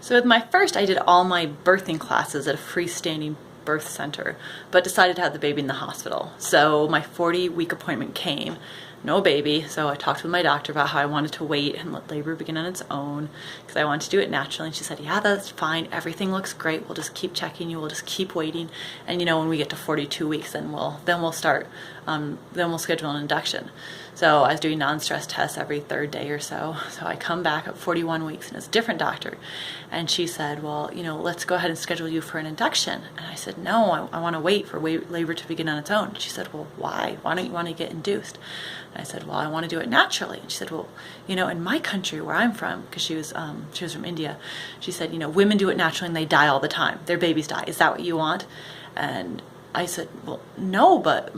So with my first, I did all my birthing classes at a freestanding birth center, but decided to have the baby in the hospital. So my 40-week appointment came, no baby, so I talked with my doctor about how I wanted to wait and let labor begin on its own because I wanted to do it naturally, and she said, yeah, that's fine, everything looks great, we'll just keep checking you, we'll just keep waiting, and when we get to 42 weeks, then we'll start, then we'll schedule an induction. So I was doing non-stress tests every third day or so. So I come back at 41 weeks and it's a different doctor. And she said, well, let's go ahead and schedule you for an induction. And I said, no, I want to wait for labor to begin on its own. She said, well, why? Why don't you want to get induced? And I said, well, I want to do it naturally. And she said, well, in my country where I'm from, because she was from India, she said, women do it naturally and they die all the time. Their babies die. Is that what you want? And I said, well, no, but,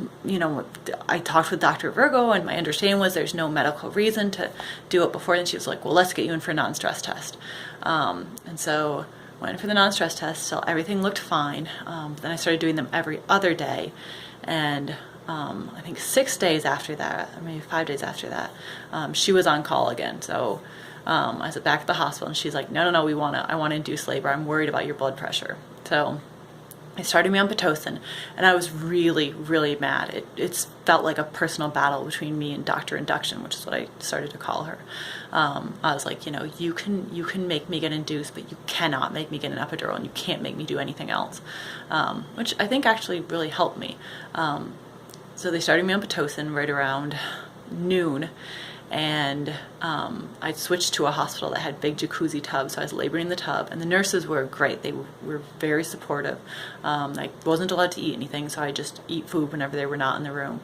I talked with Dr. Virgo and my understanding was there's no medical reason to do it before. And she was like, well, let's get you in for a non-stress test. And so went for the non-stress test, so everything looked fine. Then I started doing them every other day. And I think 6 days after that, or maybe 5 days after that, she was on call again. So I was back at the hospital and she's like, no, I want to induce labor. I'm worried about your blood pressure. So they started me on Pitocin, and I was really, really mad. It felt like a personal battle between me and Dr. Induction, which is what I started to call her. I was like, you can make me get induced, but you cannot make me get an epidural, and you can't make me do anything else, which I think actually really helped me. So they started me on Pitocin right around noon. And I switched to a hospital that had big jacuzzi tubs, so I was laboring in the tub, and the nurses were great. They were very supportive. I wasn't allowed to eat anything, so I just eat food whenever they were not in the room.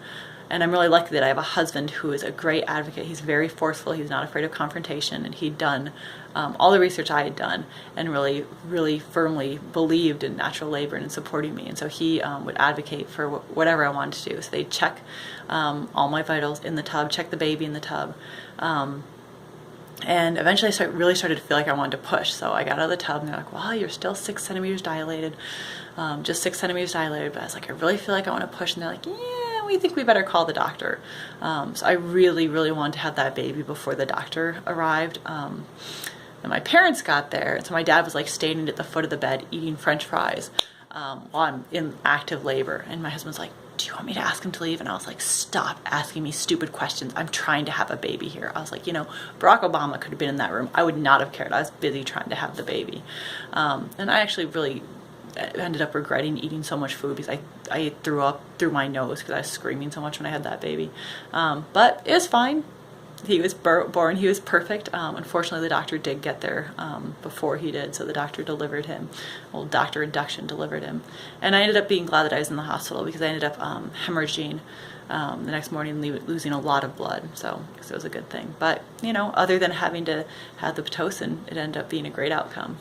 And I'm really lucky that I have a husband who is a great advocate. He's very forceful. He's not afraid of confrontation, and he'd done all the research I had done and really, really firmly believed in natural labor and in supporting me. And so he would advocate for whatever I wanted to do. So they'd check all my vitals in the tub, check the baby in the tub. And eventually I really started to feel like I wanted to push. So I got out of the tub and they're like, well, you're still 6 centimeters dilated, just 6 centimeters dilated. But I was like, I really feel like I want to push. And they're like, yeah, we think we better call the doctor. So I really, really wanted to have that baby before the doctor arrived. And my parents got there. And so my dad was like standing at the foot of the bed eating French fries while I'm in active labor. And my husband's like, do you want me to ask him to leave? And I was like, stop asking me stupid questions. I'm trying to have a baby here. I was like, Barack Obama could have been in that room. I would not have cared. I was busy trying to have the baby. And I actually really ended up regretting eating so much food because I threw up through my nose because I was screaming so much when I had that baby. But it was fine. He was born, he was perfect. Unfortunately, the doctor did get there before he did, so the doctor delivered him. Well, Dr. Induction delivered him. And I ended up being glad that I was in the hospital because I ended up hemorrhaging the next morning, losing a lot of blood, so it was a good thing. But, other than having to have the Pitocin, it ended up being a great outcome.